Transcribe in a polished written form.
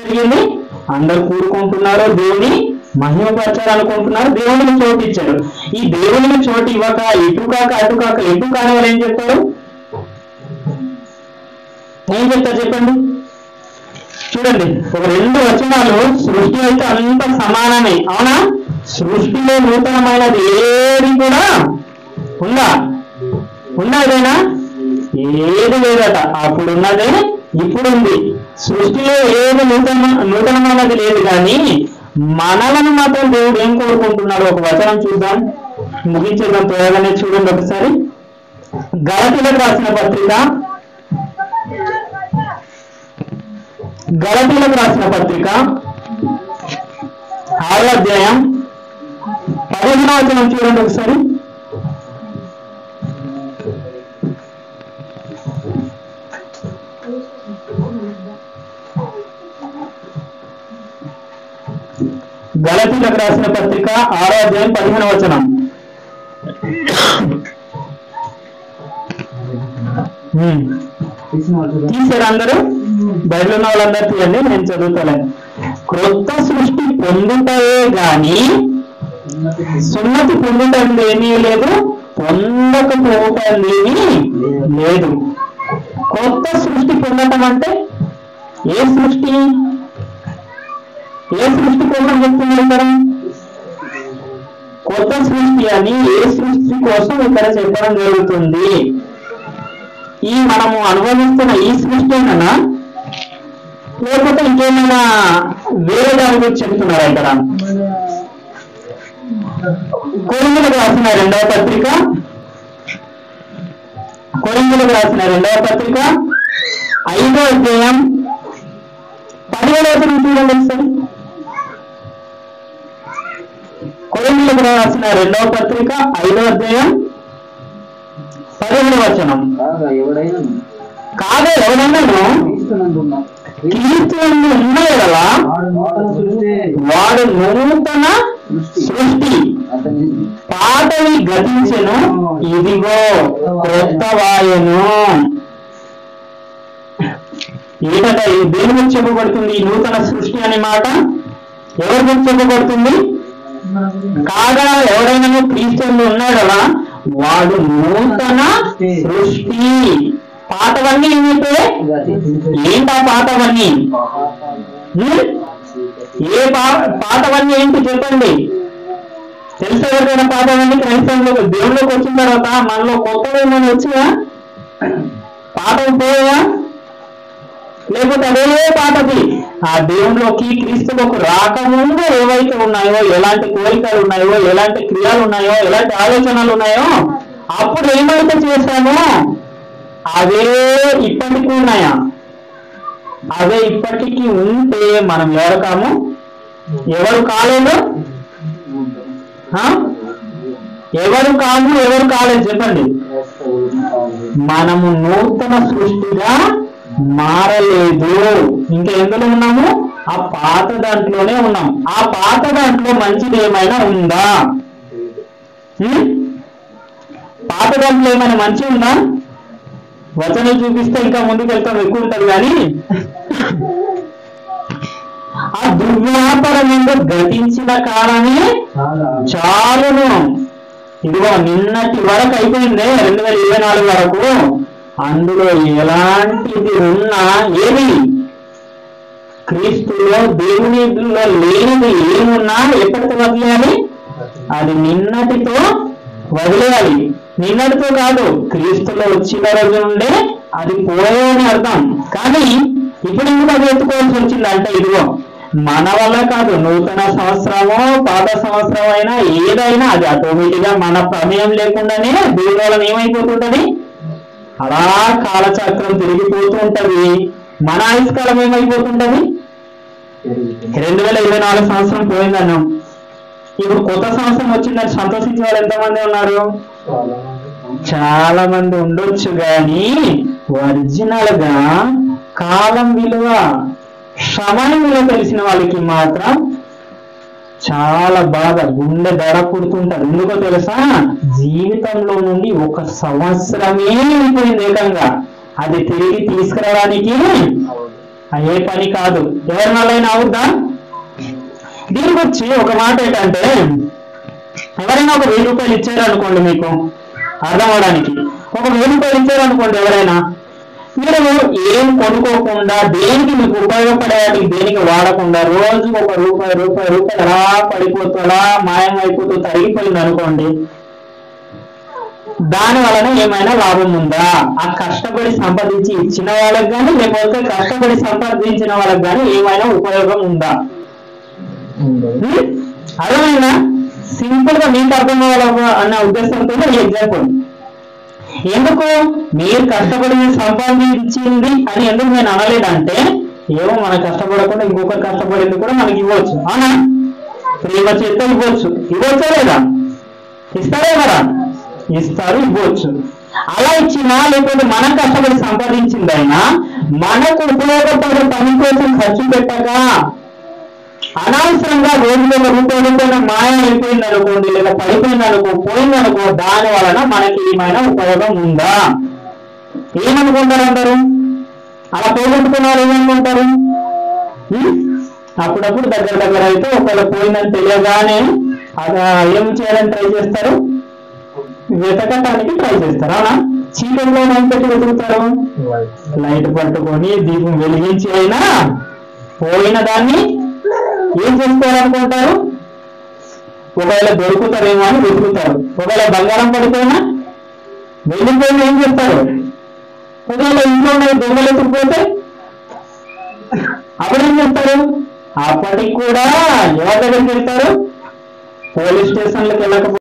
జరిగింది? అందరు కూడుకుంటున్నారు, దేవుని మహిమపరచాలనుకుంటున్నారు, దేవునికి చోటు ఇచ్చారు. ఈ దేవునికి చోటు ఇవ్వక ఇటు కాక అటు కాక ఎటు కాని వాళ్ళు ఏం చెప్తారు? ఏం చెప్తారు చెప్పండి? చూడండి, ఒక 2 వచనాలు. సృష్టి అయితే అంత సమానమే, అవునా? సృష్టిలో నూతనమైనది ఏది కూడా ఉందా? ఉన్నదేనా? ఏది లేదట. అప్పుడున్నదే ఇప్పుడుంది. సృష్టిలో ఏది నూతనమైనది లేదు, కానీ మనలను మాత్రం దేవుడు ఏం కోరుకుంటున్నాడు? ఒక వచనం చూద్దాం, ముగించేద్దాం త్వరగానే. చూడండి ఒకసారి, గలతీలకు రాసిన పత్రిక 6వ అధ్యాయం 15వ వచనం చూడండి ఒకసారి. గలతీలకు రాసిన పత్రిక 6వ అధ్యాయం 15వ వచనం. తీసారు అందరూ? బయట ఉన్న వాళ్ళందరూ తీయండి, నేను చదువుతాను. క్రొత్త సృష్టి పొందుతాయే గాని సున్నతి పొందుటం ఏమీ లేదు, పొందకపోవటం ఏమీ లేదు. కొత్త సృష్టి పొందటం అంటే ఏ సృష్టి? ఏ సృష్టి కోసం చెప్తున్నారు ఇక్కడ? కొత్త సృష్టి అని ఏ సృష్టి కోసం ఇక్కడ చెప్పడం జరుగుతుంది? ఈ మనము అనుభవిస్తున్న ఈ సృష్టి అయినా, లేకపోతే ఇంకేమైనా వేరే దాని గురించి చెప్తున్నారా ఇక్కడ? కొరింథీయులకు రాసిన 2వ పత్రిక 5వ అధ్యాయం 17వ వచనం చూడండి ఒకసారి. కొరింథీయులకు రాసిన 2వ పత్రిక 5వ అధ్యాయం 17వ వచనం. కాగా ఎవరైనాను క్రీస్తునందు ఉన్నాడు కదా, వాడు నూతన సృష్టి, పాతవి గతించెను, ఇదిగో క్రొత్తవాయెను. ఏంటంటే దేని గురించి చెప్పబడుతుంది ఈ నూతన సృష్టి అనే మాట? ఎవరి గురించి చెప్పబడుతుంది? కాగా ఎవరైనా క్రీస్తునందు ఉన్నాడు కదా, వాడు నూతన సృష్టి. పాతవన్నీ ఏమిటే? ఏంటా పాతవన్నీ? ఏ పాతవన్నీ ఏంటి చెప్పండి? తెలుసా ఎవరికైనా పాతవన్నీ? క్రైస్తవంలో దేవుళ్ళకి వచ్చిన తర్వాత మనలో కొత్తగా ఏమైనా వచ్చినా? పాతవి పోయా? లేకపోతే అదే పాతది? ఆ దేవుళ్ళలోకి క్రీస్తులోకి రాకముందు ఏవైతే ఉన్నాయో, ఎలాంటి కోరికలు ఉన్నాయో, ఎలాంటి క్రియలు ఉన్నాయో, ఎలాంటి ఆలోచనలు ఉన్నాయో, అప్పుడు ఏమైతే చేశామో అవే ఇప్పటికీ ఉన్నాయా? అవే ఇప్పటికీ ఉంటే మనం ఎవరు కాము? ఎవరు కాలేదు? ఎవరు కాము, ఎవరు కాలేదు చెప్పండి? మనము నూతన సృష్టిగా మారలేదు. ఇంకా ఎందులో ఉన్నాము? ఆ పాత దాంట్లోనే ఉన్నాం. ఆ పాత దాంట్లో మంచిది ఏమైనా ఉందా? పాత దాంట్లో ఏమైనా మంచి ఉందా? వచనం చూపిస్తే ఇంకా ముందుకు వెళ్తాం, ఎక్కువ ఉంటుంది. కానీ ఆ దుర్వ్యాపారం గతించిన కాలమే చాలును. ఇదిగో నిన్నటి వరకు అయిపోయిందే, 2024 వరకు. అందులో ఎలాంటిది ఉన్నా, ఏది క్రీస్తులో దేవునిలో లేనిది ఏమున్నా ఎప్పటితో వదిలేయాలి? అది నిన్నటితో వదిలేయాలి. నిన్నటితో కాదు, క్రీస్తులో వచ్చిన రోజు నుండే అది పోయేని అర్థం. కానీ ఇప్పుడు ఎందుకు అది ఎత్తుకోవాల్సి వచ్చింది అంటే, ఇదిగో మన వల్ల కాదు. నూతన సంవత్సరమో పాత సంవత్సరం అయినా ఏదైనా అది ఆటోమేటిక్ గా మన ప్రమేయం లేకుండానే దేవుని వలన ఏమైపోతుంటది? అలా కాలచక్రం తిరిగిపోతూ ఉంటది. మన ఆయుష్కాలం ఏమైపోతుంటది? 2024 సంవత్సరం పోయిందన్నాం. ఇప్పుడు కొత్త సంవత్సరం వచ్చిందని సంతోషించే వాళ్ళు ఎంతమంది ఉన్నారు? చాలా మంది ఉండొచ్చు, కానీ ఒరిజినల్ గా కాలం విలువ, సమయం విలువ తెలిసిన వాళ్ళకి మాత్రం చాలా బాగా గుండె దడ పుడుతుంటారు. ఎందుకో తెలుసా? జీవితంలో నుండి 1 సంవత్సరమే అయిపోయింది ఏకంగా. అది తిరిగి తీసుకురావడానికి అయ్యే పని కాదు. ఎవరి వల్లైనా అవుద్దా? దీని గురించి ఒక మాట ఏంటంటే, ఎవరైనా ఒక 1000 రూపాయలు ఇచ్చారు అనుకోండి, మీకు అర్థం అవడానికి ఒక 1000 రూపాయలు ఇచ్చారు అనుకోండి ఎవరైనా, మీరు ఏం కొనుక్కోకుండా దేనికి మీకు ఉపయోగపడేవాటికి దేనికి వాడకుండా రోజు ఒక రూపాయి అలా పడిపోతూ అలా మాయం అయిపోతూ తరిగిపోయింది అనుకోండి, దాని వలన ఏమైనా లాభం ఉందా? ఆ కష్టపడి సంపాదించి ఇచ్చిన వాళ్ళకి కానీ లేకపోతే కష్టపడి సంపాదించిన వాళ్ళకి కానీ ఏమైనా ఉపయోగం ఉందా? అర్థమైనా? సింపుల్ గా మీకు అర్థం అవ్వాలి అన్న ఉద్దేశంతో ఈ ఎగ్జాంపుల్. ఎందుకు మీరు కష్టపడి సంపాదించింది అని ఎందుకు నేను అనలేదంటే, ఏమో మనం కష్టపడకుండా ఇంకొకరు కష్టపడింది కూడా మనకి ఇవ్వచ్చు. అవునా? ప్రేమ చేస్తే ఇవ్వచ్చా లేదా? ఇస్తారే కదా, ఇస్తారు, ఇవ్వచ్చు. అలా ఇచ్చినా లేకపోతే మనం కష్టపడి సంపాదించిందైనా మనకు ఉపయోగపడే పని కోసం ఖర్చు పెట్టక అనవసరంగా రోజులో రూపాయలు మాయ అయిపోయింది అనుకోండి, లేదా పడిపోయింది అనుకో, పోయిందనుకో, దాని వలన మనకి ఏమైనా ఉపయోగం ఉందా? ఏమనుకుంటారు అందరూ? అలా పోగొట్టుకున్న వాళ్ళు ఏమనుకుంటారు? అప్పుడప్పుడు దగ్గర అయితే ఒకవేళ పోయిందని తెలియగానే ఏం చేయాలని ట్రై చేస్తారు? వెతకటానికి ట్రై చేస్తారు. అవునా? చీకటిలో ఏం పెట్టి వెతుకుతారు? లైట్ పట్టుకొని దీపం వెలిగించి అయినా పోయిన దాన్ని ఏం చేసుకోవాలనుకుంటారు? ఒకవేళ దొరుకుతారేమో అని వెతుకుతారు. ఒకవేళ బంగారం పడిపోయినా వెళ్ళిపోయినా ఏం చేస్తారు? ఒకవేళ ఇంట్లో ఉన్న దొంగలు ఎత్తుకుపోతే అప్పుడేం చేస్తారు? అప్పటికి కూడా ఎవరి దగ్గరికి వెళ్తారు? పోలీస్ స్టేషన్లకు వెళ్ళకపోతే